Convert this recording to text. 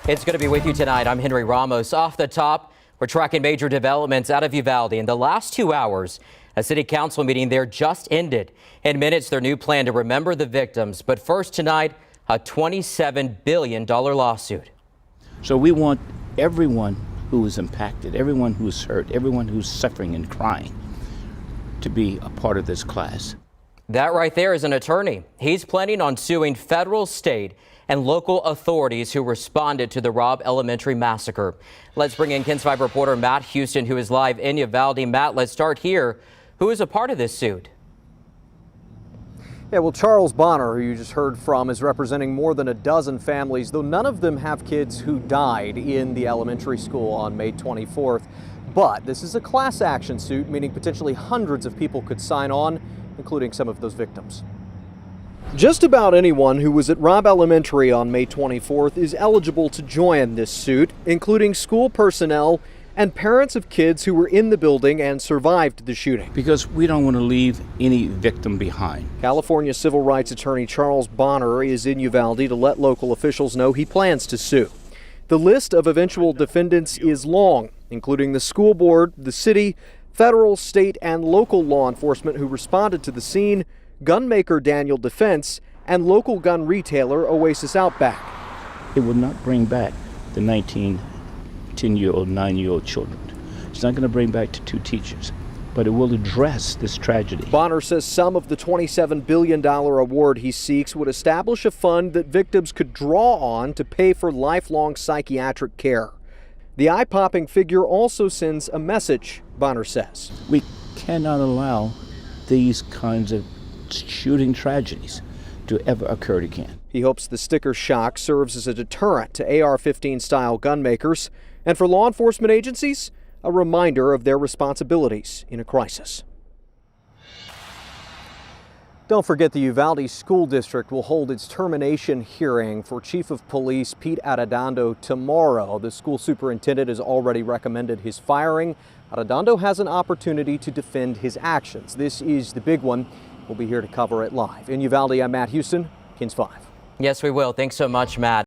It's good to be with you tonight. I'm Henry Ramos. Off the top, we're tracking major developments out of Uvalde. In the last 2 hours, a city council meeting there just ended. In minutes, their new plan to remember the victims. But first tonight, a $27 billion lawsuit. So we want everyone who is impacted, everyone who is hurt, everyone who's suffering and crying to be a part of this class. That right there is an attorney. He's planning on suing federal, state, and local authorities who responded to the Robb Elementary massacre. Let's bring in KENS 5 reporter Matt Houston, who is live in Uvalde. Matt, let's start here. Who is a part of this suit? Yeah, well, Charles Bonner, who you just heard from, is representing more than a dozen families, though none of them have kids who died in the elementary school on May 24th. But this is a class action suit, meaning potentially hundreds of people could sign on, including some of those victims. Just about anyone who was at Robb Elementary on May 24th is eligible to join this suit, including school personnel and parents of kids who were in the building and survived the shooting. Because we don't want to leave any victim behind. California civil rights attorney Charles Bonner is in Uvalde to let local officials know he plans to sue. The list of eventual defendants is long, including the school board, the city, federal, state, and local law enforcement who responded to the scene, gunmaker Daniel Defense, and local gun retailer Oasis Outback. It will not bring back the 10-year-old, 9-year-old children. It's not going to bring back the 2 teachers, but it will address this tragedy. Bonner says some of the $27 billion award he seeks would establish a fund that victims could draw on to pay for lifelong psychiatric care. The eye-popping figure also sends a message, Bonner says. We cannot allow these kinds of shooting tragedies to ever occur again. He hopes the sticker shock serves as a deterrent to AR-15 style gun makers, and for law enforcement agencies, a reminder of their responsibilities in a crisis. Don't forget the Uvalde School District will hold its termination hearing for Chief of Police Pete Arredondo tomorrow. The school superintendent has already recommended his firing. Arredondo has an opportunity to defend his actions. This is the big one. We'll be here to cover it live. In Uvalde, I'm Matt Houston, KENS 5. Yes, we will. Thanks so much, Matt.